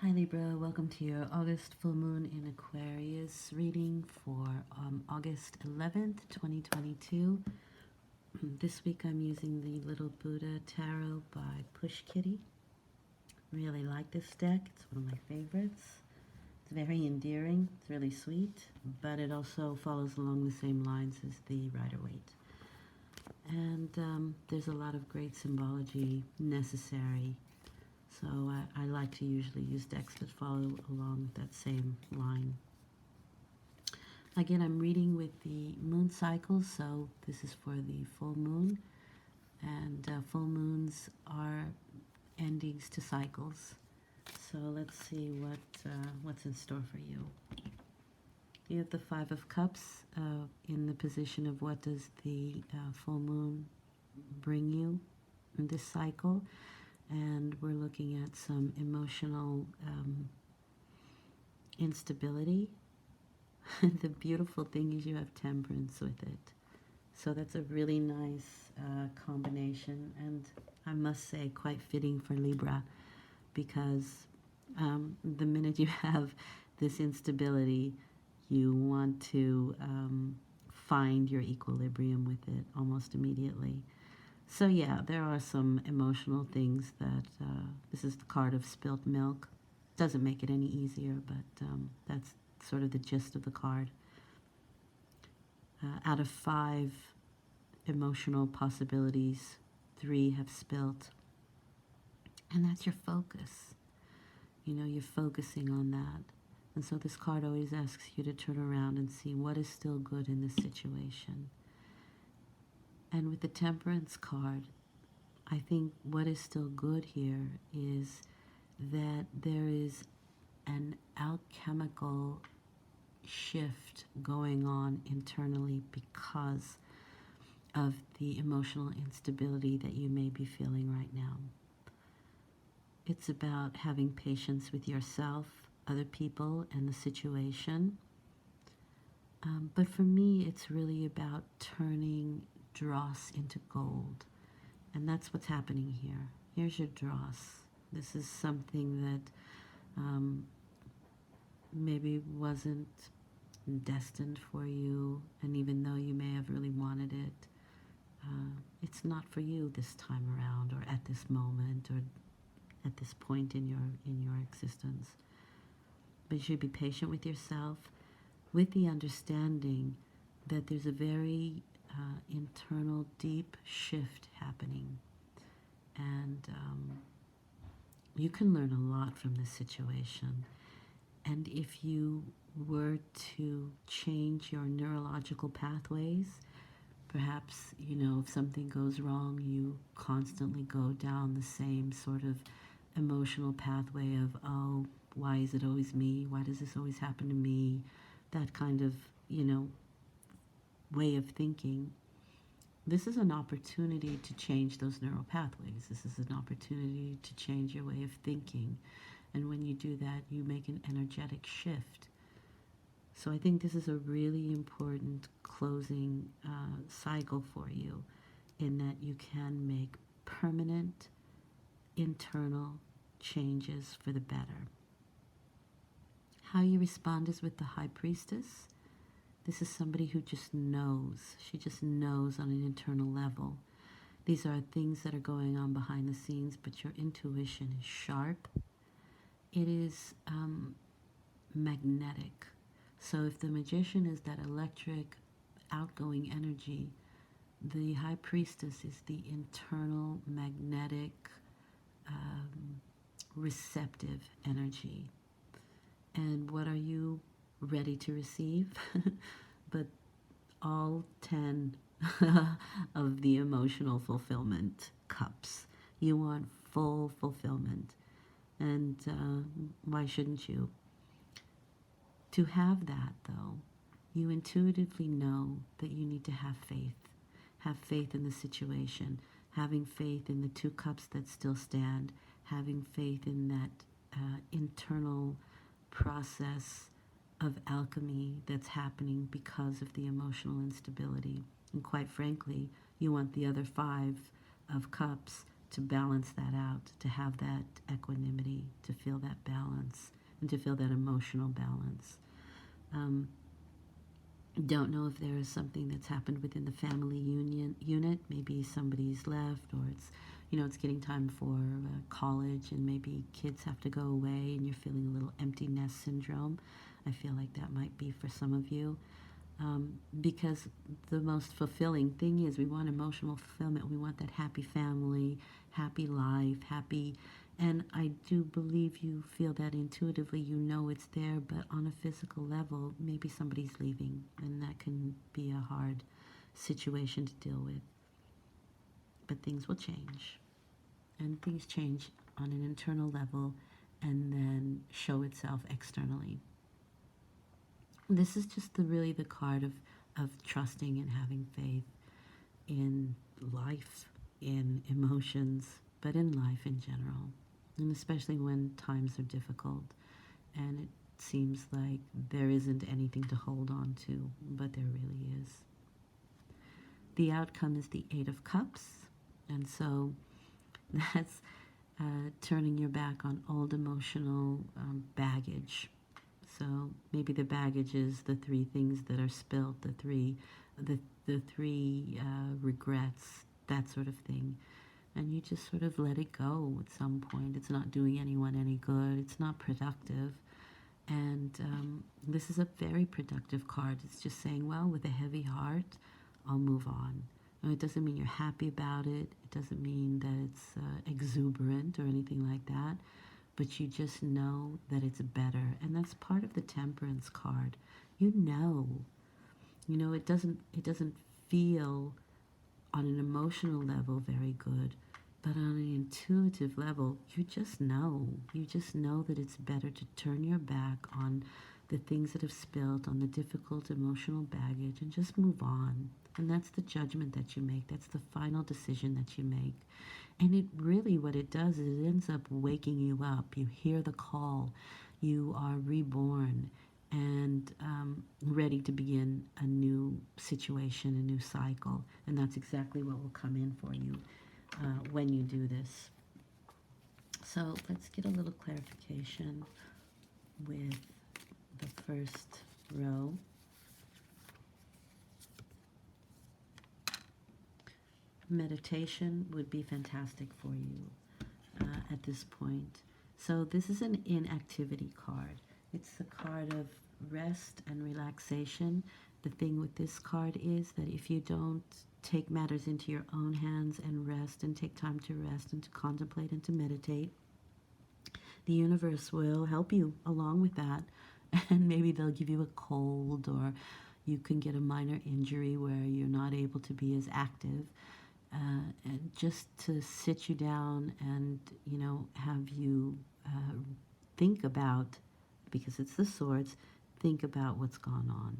Hi Libra, welcome to your August full moon in Aquarius reading for August 11th, 2022. This week I'm using the Little Buddha Tarot by Push Kitty. Really like this deck. It's one of my favorites. It's very endearing. It's really sweet, but it also follows along the same lines as the Rider-Waite. And there's a lot of great symbology necessary. So I like to usually use decks that follow along that same line. Again, I'm reading with the moon cycles, so this is for the full moon. And full moons are endings to cycles. So let's see what's in store for you. You have the Five of Cups in the position of what does the full moon bring you in this cycle. And we're looking at some emotional instability. The beautiful thing is you have temperance with it. So that's a really nice combination, and I must say quite fitting for Libra, because the minute you have this instability, you want to find your equilibrium with it almost immediately. So yeah, there are some emotional things that, this is the card of spilt milk. Doesn't make it any easier, but that's sort of the gist of the card. Out of 5 emotional possibilities, 3 have spilt. And that's your focus. You know, you're focusing on that. And so this card always asks you to turn around and see what is still good in this situation. And with the Temperance card, I think what is still good here is that there is an alchemical shift going on internally because of the emotional instability that you may be feeling right now. It's about having patience with yourself, other people, and the situation. But for me, it's really about turning dross into gold. And that's what's happening here. Here's your dross. This is something that maybe wasn't destined for you, and even though you may have really wanted it, it's not for you this time around, or at this moment, or at this point in your existence. But you should be patient with yourself, with the understanding that there's a very internal, deep shift happening. And you can learn a lot from this situation. And if you were to change your neurological pathways, perhaps, you know, if something goes wrong, you constantly go down the same sort of emotional pathway of, oh, why is it always me? Why does this always happen to me? That kind of, you know, way of thinking. This is an opportunity to change those neural pathways. This is an opportunity to change your way of thinking. And when you do that, you make an energetic shift. So I think this is a really important closing cycle for you, in that you can make permanent internal changes for the better. How you respond is with the High Priestess. This is somebody who just knows. She just knows on an internal level. These are things that are going on behind the scenes, but your intuition is sharp. It is magnetic. So if the Magician is that electric, outgoing energy, the High Priestess is the internal, magnetic, receptive energy. And what are you ready to receive? But all 10 of the emotional fulfillment cups. You want full fulfillment. And why shouldn't you? To have that, though, you intuitively know that you need to have faith. Have faith in the situation. Having faith in the 2 cups that still stand. Having faith in that internal process of alchemy that's happening because of the emotional instability. And quite frankly, you want the other 5 of cups to balance that out, to have that equanimity, to feel that balance, and to feel that emotional balance. Um, don't know if there is something that's happened within the family unit. Maybe somebody's left, or it's, it's getting time for college, and maybe kids have to go away, and you're feeling a little empty nest syndrome. I feel like that might be for some of you. Because the most fulfilling thing is we want emotional fulfillment. We want that happy family, happy life, happy. And I do believe you feel that intuitively. You know it's there, but on a physical level, maybe somebody's leaving, and that can be a hard situation to deal with. But things will change. And things change on an internal level and then show itself externally. This is just really the card of trusting and having faith in life, in emotions, but in life in general. And especially when times are difficult and it seems like there isn't anything to hold on to, but there really is. The outcome is the Eight of Cups, and so that's turning your back on old emotional baggage. So maybe the baggage is the three things that are spilt, the three regrets, that sort of thing. And you just sort of let it go at some point. It's not doing anyone any good. It's not productive. And this is a very productive card. It's just saying, well, with a heavy heart, I'll move on. And it doesn't mean you're happy about it. It doesn't mean that it's exuberant or anything like that. But you just know that it's better. And that's part of the Temperance card. It doesn't feel on an emotional level very good, but on an intuitive level, you just know that it's better to turn your back on the things that have spilled, on the difficult emotional baggage, and just move on. And that's the judgment that you make. That's the final decision that you make. And it really, what it does is it ends up waking you up. You hear the call. You are reborn and ready to begin a new situation, a new cycle. And that's exactly what will come in for you when you do this. So let's get a little clarification with the first row. Meditation would be fantastic for you at this point. So this is an inactivity card. It's the card of rest and relaxation. The thing with this card is that if you don't take matters into your own hands and rest and take time to rest and to contemplate and to meditate, the universe will help you along with that. And maybe they'll give you a cold, or you can get a minor injury where you're not able to be as active. And just to sit you down and, have you think about, because it's the swords, think about what's gone on.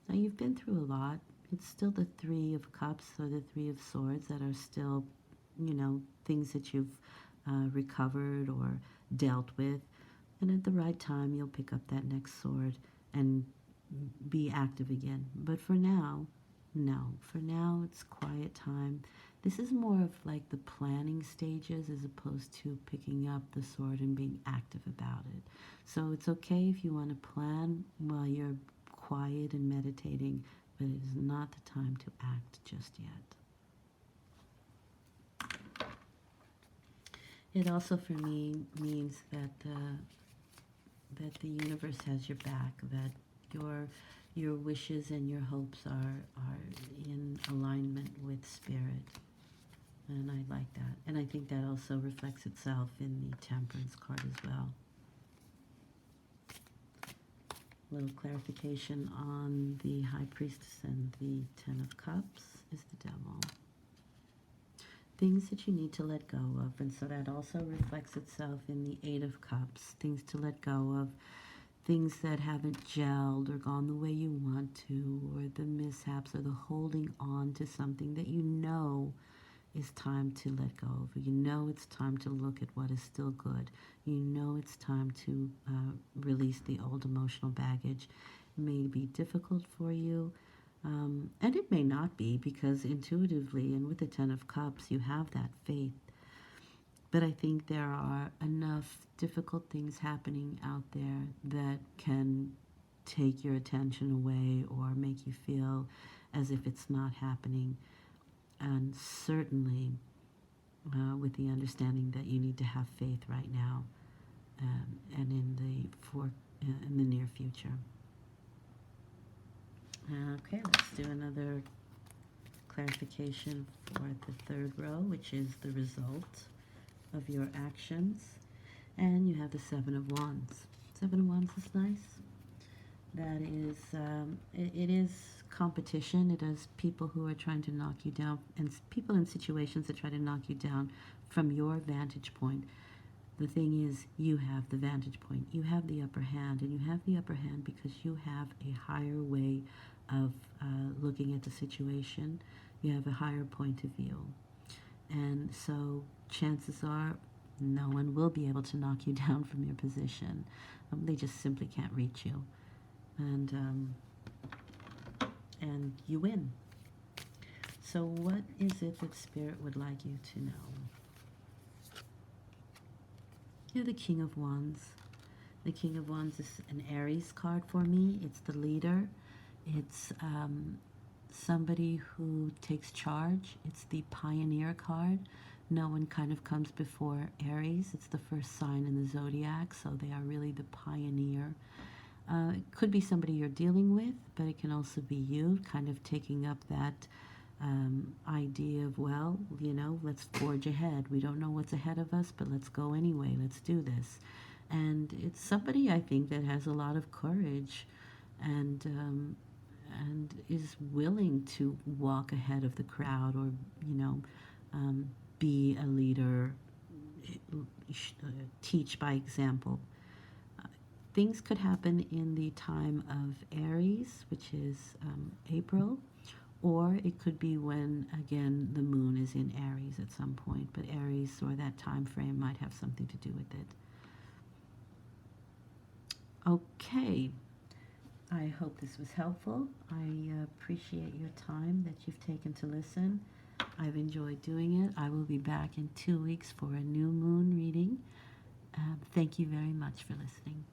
Now, you've been through a lot. It's still the Three of Cups or the Three of Swords that are still, things that you've recovered or dealt with. And at the right time, you'll pick up that next sword and be active again. But for now, no. For now, it's quiet time. This is more of like the planning stages as opposed to picking up the sword and being active about it. So it's okay if you want to plan while you're quiet and meditating, but it is not the time to act just yet. It also for me means that the universe has your back, that your wishes and your hopes are in alignment with spirit. And I like that. And I think that also reflects itself in the Temperance card as well. A little clarification on the High Priestess and the Ten of Cups is the Devil. Things that you need to let go of. And so that also reflects itself in the Eight of Cups. Things to let go of. Things that haven't gelled or gone the way you want to, or the mishaps or the holding on to something that you know is time to let go of. You know it's time to look at what is still good. You know it's time to release the old emotional baggage. It may be difficult for you, and it may not be, because intuitively and with the Ten of Cups you have that faith. But I think there are enough difficult things happening out there that can take your attention away or make you feel as if it's not happening. And certainly with the understanding that you need to have faith right now, and in the near future. Okay, let's do another clarification for the third row, which is the result of your actions. And you have the Seven of Wands. Seven of Wands is nice. That is, it is competition. It is people who are trying to knock you down, and people in situations that try to knock you down from your vantage point. The thing is, you have the vantage point. You have the upper hand, and you have the upper hand because you have a higher way of looking at the situation. You have a higher point of view. And so chances are no one will be able to knock you down from your position. They just simply can't reach you. And you win. So what is it that Spirit would like you to know? You're the King of Wands. The King of Wands is an Aries card for me. It's the leader. It's somebody who takes charge. It's the Pioneer card. No one kind of comes before Aries. It's the first sign in the zodiac, so they are really the pioneer. It could be somebody you're dealing with, but it can also be you kind of taking up that idea of, well, you know, let's forge ahead. We don't know what's ahead of us, but let's go anyway. Let's do this. And it's somebody, I think, that has a lot of courage and is willing to walk ahead of the crowd, or, you know, be a leader, teach by example. Things could happen in the time of Aries, which is April, or it could be when, again, the moon is in Aries at some point, but Aries or that time frame might have something to do with it. Okay, I hope this was helpful. I appreciate your time that you've taken to listen. I've enjoyed doing it. I will be back in 2 weeks for a new moon reading. Thank you very much for listening.